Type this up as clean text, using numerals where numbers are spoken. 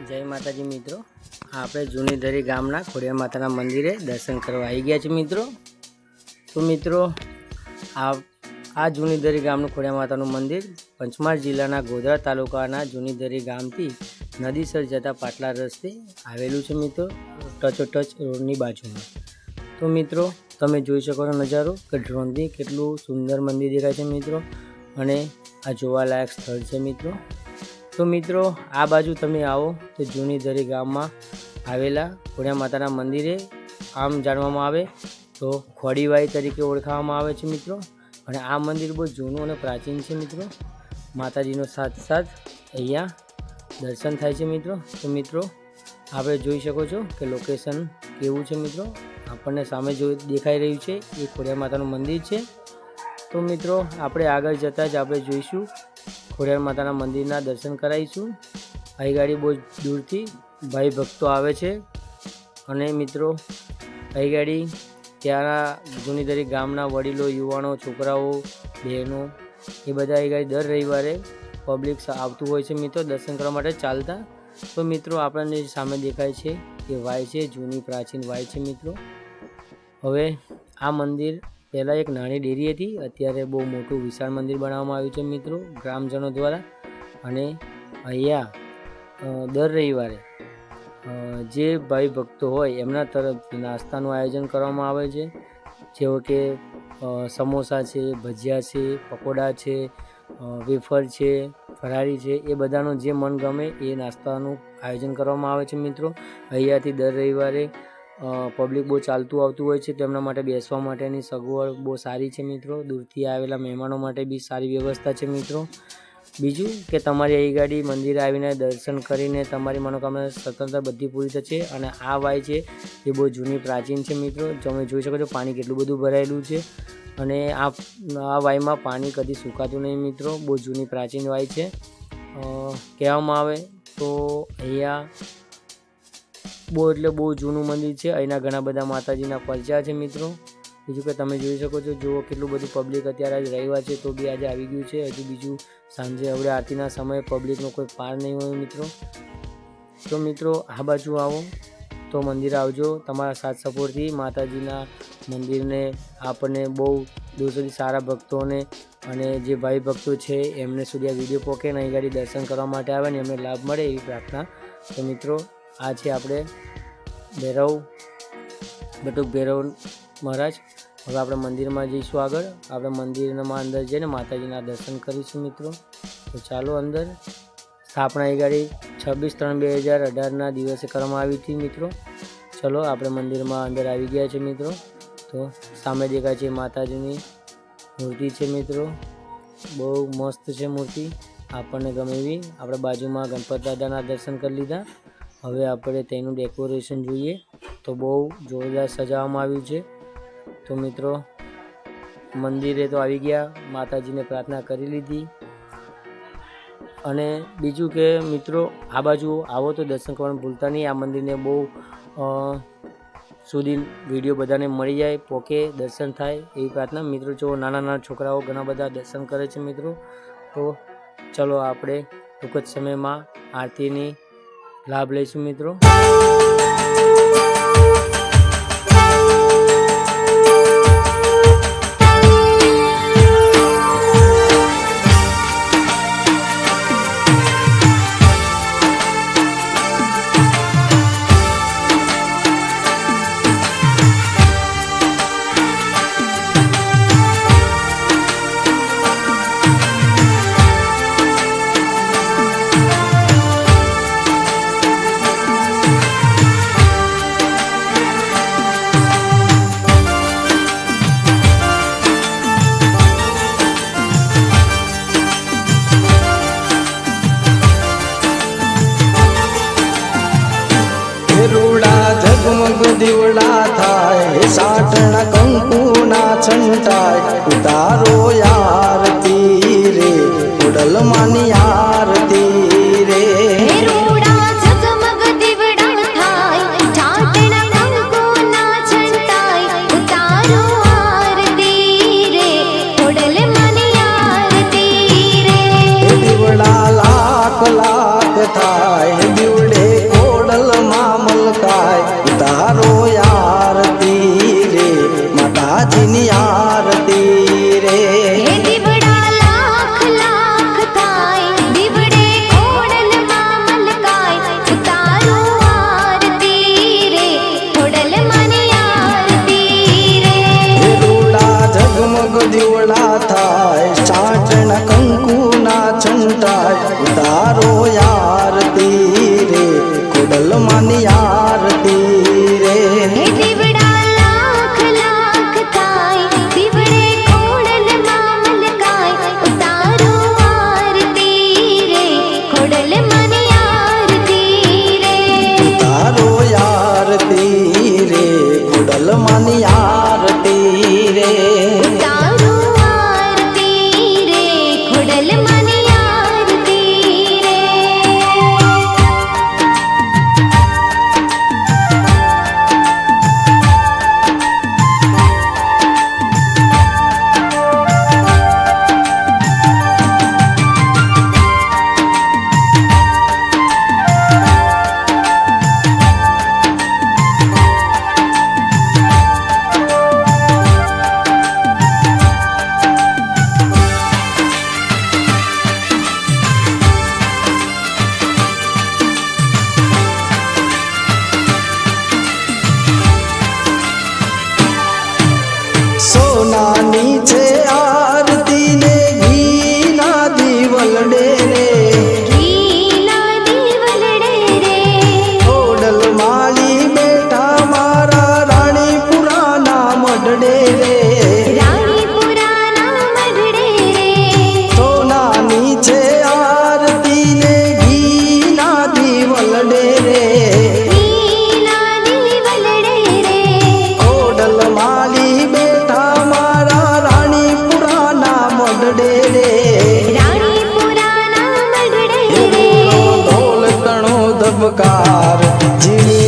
જય માતાજી મિત્રો, આપણે જૂનીધરી ગામના ખોડિયાર માતાના મંદિરે દર્શન કરવા આવી ગયા છે મિત્રો। તો મિત્રો આ જૂનીધરી ગામનું ખોડિયાર માતાનું મંદિર પંચમહાલ જિલ્લાના ગોધરા તાલુકાના જૂનીધરી ગામથી નદીસર જતા પાટલા રસ્તે આવેલું છે મિત્રો, ટચોટચ રોડની બાજુમાં। તો મિત્રો તમે જોઈ શકો છો નજારો કે ડ્રોનથી કેટલું સુંદર મંદિર દેખાય છે મિત્રો, અને આ જોવાલાયક સ્થળ છે મિત્રો। તો મિત્રો આ બાજુ તમે આવો તો જૂનીધરી ગામમાં આવેલા ખોડિયાર માતાના મંદિરે આમ જાણવામાં આવે તો ખોડીવાઈ તરીકે ઓળખાવામાં આવે છે મિત્રો, અને આ મંદિર બહુ જૂનું અને પ્રાચીન છે મિત્રો। માતાજીનો સાથ અહીંયા દર્શન થાય છે મિત્રો। તો મિત્રો આપણે જોઈ શકો છો કે લોકેશન કેવું છે મિત્રો, આપણને સામે જો દેખાઈ રહ્યું છે એ ખોડિયાર માતાનું મંદિર છે। તો મિત્રો આપણે આગળ જતાં જ આપણે જોઈશું ખોડિયાર માતાના મંદિરના દર્શન કરાવીશું। અહીં ગાડી બહુ દૂરથી ભાઈ ભક્તો આવે છે, અને મિત્રો અહીં ગાડી ત્યાંના જૂનીધરી ગામના વડીલો, યુવાનો, છોકરાઓ, બહેનો એ બધા અહીં ગાડી દર રવિવારે પબ્લિક આવતું હોય છે મિત્રો દર્શન કરવા માટે ચાલતા। તો મિત્રો આપણને સામે દેખાય છે એ વાય છે, જૂની પ્રાચીન વાય છે મિત્રો। હવે આ મંદિર પહેલાં એક નાની ડેરી હતી, અત્યારે બહુ મોટું વિશાળ મંદિર બનાવવામાં આવ્યું છે મિત્રો ગ્રામજનો દ્વારા। અને અહીંયા દર રવિવારે જે ભાઈ ભક્તો હોય એમના તરફથી નાસ્તાનું આયોજન કરવામાં આવે છે, જેવો કે સમોસા છે, ભજીયા છે, પકોડા છે, વેફર છે, ફરારી છે, એ બધાનું જે મન ગમે એ નાસ્તાનું આયોજન કરવામાં આવે છે મિત્રો। અહીંયાથી દર રવિવારે પબ્લિક બહુ ચાલતું આવતું હોય છે, તેમના માટે બેસવા માટેની સગવડ બહુ સારી છે મિત્રો। દૂરથી આવેલા મહેમાનો માટે બી સારી વ્યવસ્થા છે મિત્રો। બીજું કે તમારી અહીં ગાડી મંદિરે આવીને દર્શન કરીને તમારી મનોકામના સ્વતંત્ર બધી પૂરી થશે। અને આ વાય છે એ બહુ જૂની પ્રાચીન છે મિત્રો, તમે જોઈ શકો છો પાણી કેટલું બધું ભરાયેલું છે, અને આ વાયમાં પાણી કદી સુકાતું નહીં મિત્રો, બહુ જૂની પ્રાચીન વાય છે। કહેવામાં આવે તો અહીંયા બહુ જૂનું મંદિર છે, અહીંના ઘણા બધા માતાજીના પરચા છે મિત્રો। બીજું કે તમે જોઈ શકો છો, જુઓ કેટલું બધું પબ્લિક અત્યારે આજે રવિવાર છે તો બી આજે આવી ગયું છે। હજુ બીજું સાંજે હવે આરતીના સમયે પબ્લિકનો કોઈ પાર નહીં હોય મિત્રો। તો મિત્રો આ બાજુ આવો તો મંદિર આવજો તમારા સાથ સપોર્ટથી। માતાજીના મંદિરને આપણને બહુ દૂર સુધી સારા ભક્તોને અને જે ભાઈ ભક્તો છે એમને સુધી આ વિડીયો પોકે ને અહીં ગાડી દર્શન કરવા માટે આવે ને એમને લાભ મળે એવી પ્રાર્થના। તો મિત્રો આ છે આપણે બટુક ભૈરવ મહારાજ। હવે આપણે મંદિરમાં જઈશું આગળ, આપણે મંદિરમાં અંદર જઈને માતાજીના દર્શન કરીશું મિત્રો। તો ચાલો અંદર। સ્થાપના એ ગાડી 26/3/2018ના દિવસે કરવામાં આવી હતી મિત્રો। ચલો આપણે મંદિરમાં અંદર આવી ગયા છે મિત્રો। તો સામે દેખાય છે માતાજીની મૂર્તિ છે મિત્રો, બહુ મસ્ત છે મૂર્તિ, આપણને ગમે એવી। આપણે બાજુમાં ગણપત દાદાના દર્શન કરી લીધા, હવે આપણે તેનું ડેકોરેશન જોઈએ તો બહુ જોરદાર સજાવવામાં આવ્યું છે। તો મિત્રો મંદિરે તો આવી ગયા, માતાજીને પ્રાર્થના કરી લીધી, અને બીજું કે મિત્રો આ બાજુ આવો તો દર્શન કરવાનું ભૂલતા નહીં। આ મંદિરને બહુ સુધી વિડીયો બધાને મળી જાય, પોકે દર્શન થાય એવી પ્રાર્થના મિત્રો। જો નાના છોકરાઓ ઘણા બધા દર્શન કરે છે મિત્રો। તો ચલો આપણે ટૂંક જ સમયમાં આરતીની લાભ લઈશું મિત્રો। દીવડા થાય, સાટણા કંકુના છંટાય, ઉતારો આરતી રે, ઉડલ માની આરતી રે। લાખ લાખ થાય દીવડે માની આરતી રે તારું આરતી રે ખોડલ માની આરતી રે સોનાની છે આરતી ને ઘીના દિવલડે રે ઘીના દિવલડે રે ખોડલ માળી બેઠા મારા રાણીપુરાના મઢડે રે રાણીપુરાના મઢડે રે સોનાની છે આરતી ને ઘીના દિવલડે રે ઘીના દિવલડે રે ખોડલ માળી બેઠા મારા રાણીપુરાના મઢડે રે રાણીપુરાના મઢડે રે ઢોલ તણો ધબકાર ઝીણી